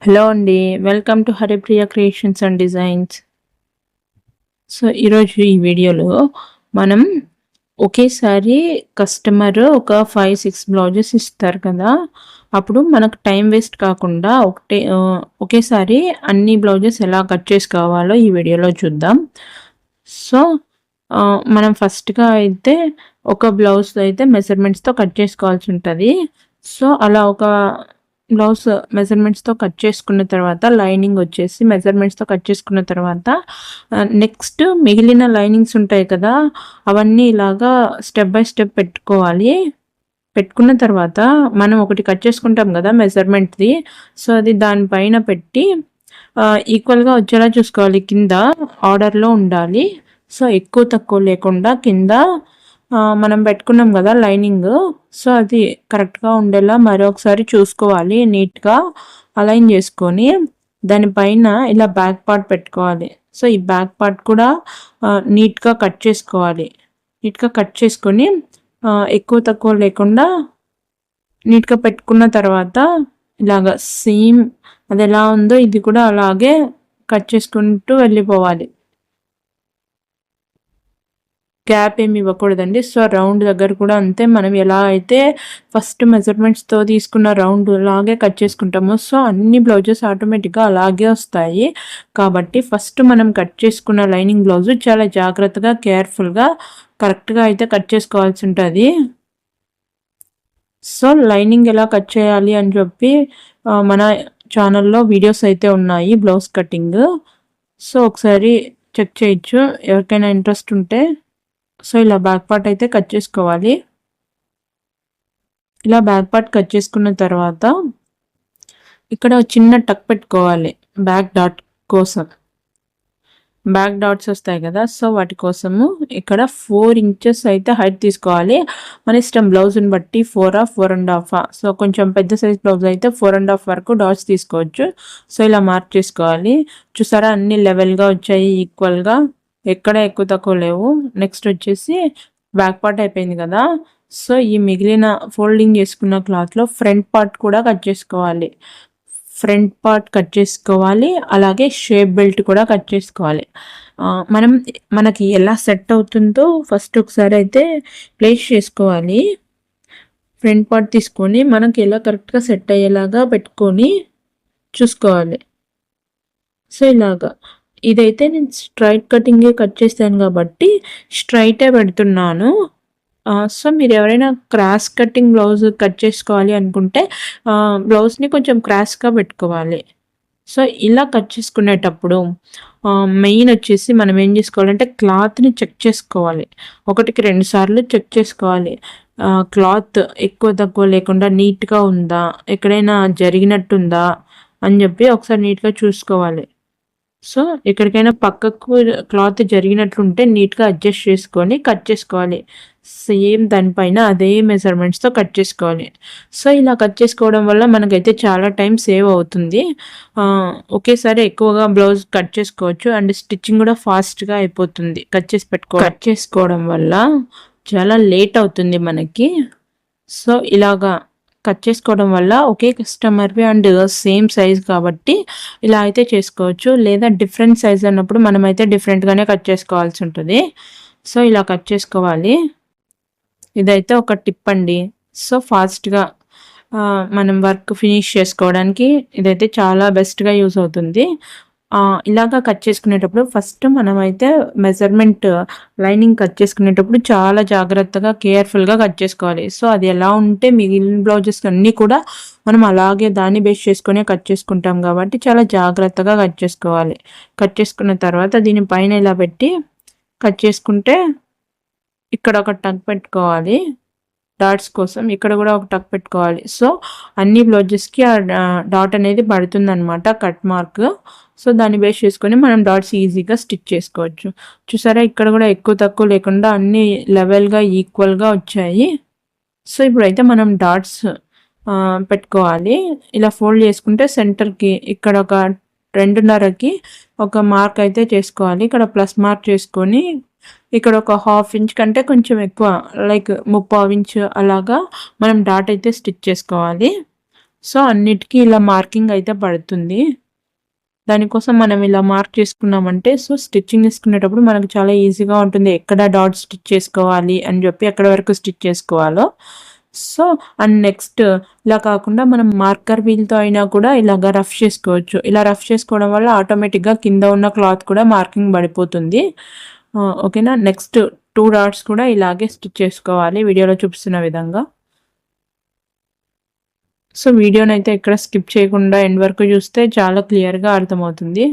Hello అండి. Welcome to Haripriya creations and designs. So, ఈరోజు ఈ వీడియోలో మనం ఒకేసారి కస్టమర్ ఒక 5, 6 బ్లౌజెస్ ఇస్తారు కదా! అప్పుడు మనకు టైం వేస్ట్ కాకుండా ఒకేసారి అన్ని బ్లౌజెస్ ఎలా కట్ చేసుకోవాలో ఈ వీడియోలో చూద్దాం. సో, మనం ఫస్ట్‌గా అయితే ఒక బ్లౌజ్ అయితే మెజర్‌మెంట్స్‌తో కట్ చేసుకోవాల్సి ఉంటది. సో, అలా ఒక బ్లౌజ్ మెజర్‌మెంట్స్‌తో కట్ చేసుకున్న తర్వాత లైనింగ్ వచ్చేసి మెజర్‌మెంట్స్‌తో కట్ చేసుకున్న తర్వాత నెక్స్ట్ మిగిలిన లైనింగ్స్ ఉంటాయి కదా! అవన్నీ ఇలాగా స్టెప్ బై స్టెప్ పెట్టుకోవాలి. పెట్టుకున్న తర్వాత మనం ఒకటి కట్ చేసుకుంటాం కదా మెజర్‌మెంట్‌ది. సో, అది దాని పైన పెట్టి ఈక్వల్‌గా వచ్చేలా చూసుకోవాలి. కింద ఆర్డర్‌లో ఉండాలి. సో, ఎక్కువ తక్కువ లేకుండా కింద మనం పెట్టుకున్నాం కదా లైనింగు. సో, అది కరెక్ట్‌గా ఉండేలా మరొకసారి చూసుకోవాలి. నీట్‌గా అలైన్ చేసుకొని దానిపైన ఇలా బ్యాక్ పార్ట్ పెట్టుకోవాలి. సో, ఈ బ్యాక్ పార్ట్ కూడా నీట్‌గా కట్ చేసుకోవాలి. నీట్‌గా కట్ చేసుకొని ఎక్కువ తక్కువ లేకుండా నీట్‌గా పెట్టుకున్న తర్వాత ఇలాగ సేమ్ అది ఎలా ఉందో ఇది కూడా అలాగే కట్ చేసుకుంటూ వెళ్ళిపోవాలి. గ్యాప్ ఏమి ఇవ్వకూడదండి. సో, రౌండ్ దగ్గర కూడా అంతే. మనం ఎలా అయితే ఫస్ట్ మెజర్‌మెంట్స్‌తో తీసుకున్న రౌండ్ లాగే కట్ చేసుకుంటామో, సో, అన్ని బ్లౌజెస్ ఆటోమేటిక్‌గా అలాగే వస్తాయి. కాబట్టి ఫస్ట్ మనం కట్ చేసుకున్న లైనింగ్ బ్లౌజు చాలా జాగ్రత్తగా, కేర్‌ఫుల్‌గా, కరెక్ట్‌గా అయితే కట్ చేసుకోవాల్సి ఉంటది. సో, లైనింగ్ ఎలా కట్ చేయాలి అని చెప్పి మన ఛానల్‌లో వీడియోస్ అయితే ఉన్నాయి బ్లౌజ్ కటింగ్. సో, ఒకసారి చెక్ చేయొచ్చు ఎవరికైనా ఇంట్రెస్ట్ ఉంటే. సో, ఇలా బ్యాక్ పార్ట్ అయితే కట్ చేసుకోవాలి. ఇలా బ్యాక్ పార్ట్ కట్ చేసుకున్న తర్వాత ఇక్కడ చిన్న టక్ పెట్టుకోవాలి బ్యాక్ డాట్ కోసం. బ్యాక్ డాట్స్ వస్తాయి కదా! సో, వాటి కోసము ఇక్కడ 4 ఇంచెస్ అయితే హైట్ తీసుకోవాలి. మన ఇష్టం బ్లౌజ్‌ని బట్టి 4 4.5 సో, కొంచెం పెద్ద సైజ్ బ్లౌజ్ అయితే 4.5 వరకు డాట్స్ తీసుకోవచ్చు. సో, ఇలా మార్క్ చేసుకోవాలి. చూసారా అన్నీ లెవెల్‌గా వచ్చాయి ఈక్వల్‌గా. ఎక్కడ ఎక్కువ తక్కువ లేవు. నెక్స్ట్ వచ్చేసి బ్యాక్ పార్ట్ అయిపోయింది కదా! సో, ఈ మిగిలిన ఫోల్డింగ్ చేసుకున్న క్లాత్‌లో ఫ్రంట్ పార్ట్ కూడా కట్ చేసుకోవాలి. ఫ్రంట్ పార్ట్ కట్ చేసుకోవాలి. అలాగే షేప్ బెల్ట్ కూడా కట్ చేసుకోవాలి. మనకి ఎలా సెట్ అవుతుందో ఫస్ట్ ఒకసారి అయితే ప్లేస్ చేసుకోవాలి. ఫ్రంట్ పార్ట్ తీసుకొని మనకి ఎలా కరెక్ట్‌గా సెట్ అయ్యేలాగా పెట్టుకొని చూసుకోవాలి. సో, ఇలాగా. ఇదైతే నేను స్ట్రైట్ కటింగే కట్ చేశాను కాబట్టి స్ట్రైటే పెడుతున్నాను. సో, మీరెవరైనా క్రాస్ కటింగ్ బ్లౌజ్ కట్ చేసుకోవాలి అనుకుంటే బ్లౌజ్‌ని కొంచెం క్రాస్‌గా పెట్టుకోవాలి. సో, ఇలా కట్ చేసుకునేటప్పుడు మెయిన్ వచ్చేసి మనం ఏం చేసుకోవాలంటే క్లాత్‌ని చెక్ చేసుకోవాలి. ఒకటికి 2 సార్లు చెక్ చేసుకోవాలి. క్లాత్ ఎక్కువ తక్కువ లేకుండా నీట్‌గా ఉందా? ఎక్కడైనా జరిగినట్టుందా? అని చెప్పి ఒకసారి నీట్‌గా చూసుకోవాలి. సో, ఎక్కడికైనా పక్కకు క్లాత్ జరిగినట్లుంటే నీట్‌గా అడ్జస్ట్ చేసుకొని కట్ చేసుకోవాలి. సేమ్ దానిపైన అదే మెజర్‌మెంట్స్‌తో కట్ చేసుకోవాలి. సో, ఇలా కట్ చేసుకోవడం వల్ల మనకైతే చాలా టైం సేవ్ అవుతుంది. ఒకేసారి ఎక్కువగా బ్లౌజ్ కట్ చేసుకోవచ్చు. అండ్ స్టిచ్చింగ్ కూడా ఫాస్ట్‌గా అయిపోతుంది. కట్ చేసుకోవడం వల్ల చాలా లేట్ అవుతుంది మనకి. సో, ఇలాగా కట్ చేసుకోవడం వల్ల ఒకే కస్టమర్‌వి అండ్ సేమ్ సైజ్ కాబట్టి ఇలా అయితే చేసుకోవచ్చు. లేదా డిఫరెంట్ సైజ్ అన్నప్పుడు మనమైతే డిఫరెంట్‌గానే కట్ చేసుకోవాల్సి ఉంటది. సో, ఇలా కట్ చేసుకోవాలి. ఇదైతే ఒక టిప్ అండి. సో, ఫాస్ట్‌గా మనం వర్క్ ఫినిష్ చేసుకోవడానికి ఇదైతే చాలా బెస్ట్‌గా యూజ్ అవుతుంది. ఇలాగా కట్ చేసుకునేటప్పుడు ఫస్ట్ మనమైతే మెజర్‌మెంట్ లైనింగ్ కట్ చేసుకునేటప్పుడు చాలా జాగ్రత్తగా, కేర్‌ఫుల్‌గా కట్ చేసుకోవాలి. సో, అది ఎలా ఉంటే మిగిలిన బ్లౌజెస్ అన్నీ కూడా మనం అలాగే దాన్ని బేస్ చేసుకొనే కట్ చేసుకుంటాం కాబట్టి చాలా జాగ్రత్తగా కట్ చేసుకోవాలి. కట్ చేసుకున్న తర్వాత దీని పైన ఇలా పెట్టి కట్ చేసుకుంటే ఇక్కడ ఒక టక్ పెట్టుకోవాలి. డాట్స్ కోసం ఇక్కడ కూడా ఒక టక్ పెట్టుకోవాలి. సో, అన్ని బ్లౌజెస్‌కి డాట్ అనేది పడుతుందనమాట కట్ మార్క్. సో, దాన్ని బేస్ చేసుకొని మనం డాట్స్ ఈజీగా స్టిచ్ చేసుకోవచ్చు. చూసారా ఇక్కడ కూడా ఎక్కువ తక్కువ లేకుండా అన్నీ లెవెల్‌గా, ఈక్వల్‌గా వచ్చాయి. సో, ఇప్పుడైతే మనం డాట్స్ పెట్టుకోవాలి. ఇలా ఫోల్డ్ చేసుకుంటే సెంటర్‌కి ఇక్కడ ఒక 2.5కి ఒక మార్క్ అయితే చేసుకోవాలి. ఇక్కడ ప్లస్ మార్క్ చేసుకొని ఇక్కడ ఒక 1/2 ఇంచ్ కంటే కొంచెం ఎక్కువ లైక్ 3/4 ఇంచ్ అలాగా మనం డాట్ అయితే స్టిచ్ చేసుకోవాలి. సో అన్నిటికీ ఇలా మార్కింగ్ అయితే పడుతుంది. దానికోసం మనం ఇలా మార్క్ చేసుకున్నామంటే సో స్టిచ్చింగ్ చేసుకునేటప్పుడు మనకు చాలా ఈజీగా ఉంటుంది. ఎక్కడ డాట్ స్టిచ్ చేసుకోవాలి అని చెప్పి ఎక్కడ వరకు స్టిచ్ చేసుకోవాలో. సో అండ్ నెక్స్ట్ ఇలా కాకుండా మనం మార్కర్ వీల్తో అయినా కూడా ఇలాగా రఫ్ చేసుకోవచ్చు. ఇలా రఫ్ చేసుకోవడం వల్ల ఆటోమేటిక్గా కింద ఉన్న క్లాత్ కూడా మార్కింగ్ పడిపోతుంది. ఓకేనా. నెక్స్ట్ 2 డాట్స్ కూడా ఇలాగే స్టిచ్ చేసుకోవాలి వీడియోలో చూపిస్తున్న విధంగా. సో వీడియోనైతే ఎక్కడ స్కిప్ చేయకుండా ఎండ్ వరకు చూస్తే చాలా క్లియర్గా అర్థమవుతుంది.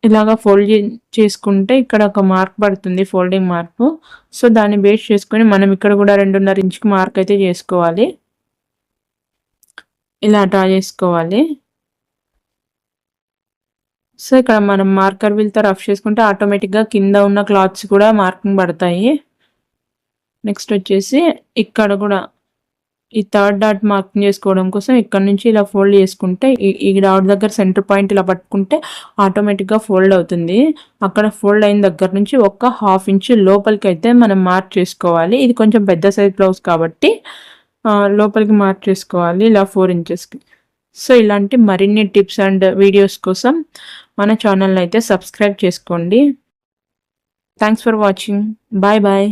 ఇలాగా ఫోల్డ్ చేసుకుంటే ఇక్కడ ఒక మార్క్ పడుతుంది, ఫోల్డింగ్ మార్కు. సో దాన్ని బేస్ చేసుకొని మనం ఇక్కడ కూడా 2.5 ఇంచుకి మార్క్ అయితే చేసుకోవాలి. ఇలా డ్రా చేసుకోవాలి. సో ఇక్కడ మనం మార్కర్ వీల్తో రఫ్ చేసుకుంటే ఆటోమేటిక్గా కింద ఉన్న క్లాత్స్ కూడా మార్కింగ్ పడతాయి. నెక్స్ట్ వచ్చేసి ఇక్కడ కూడా ఈ థర్డ్ డాట్ మార్కింగ్ చేసుకోవడం కోసం ఇక్కడ నుంచి ఇలా ఫోల్డ్ చేసుకుంటే ఈ డాట్ దగ్గర సెంటర్ పాయింట్ ఇలా పట్టుకుంటే ఆటోమేటిక్గా ఫోల్డ్ అవుతుంది. అక్కడ ఫోల్డ్ అయిన దగ్గర నుంచి ఒక 1/2 ఇంచు లోపలికి అయితే మనం మార్క్ చేసుకోవాలి. ఇది కొంచెం పెద్ద సైజ్ బ్లౌజ్ కాబట్టి లోపలికి మార్క్ చేసుకోవాలి ఇలా 4 ఇంచెస్కి. సో ఇలాంటి మరిన్ని టిప్స్ అండ్ వీడియోస్ కోసం మన ఛానల్ని అయితే సబ్స్క్రైబ్ చేసుకోండి. Thanks for watching. Bye bye.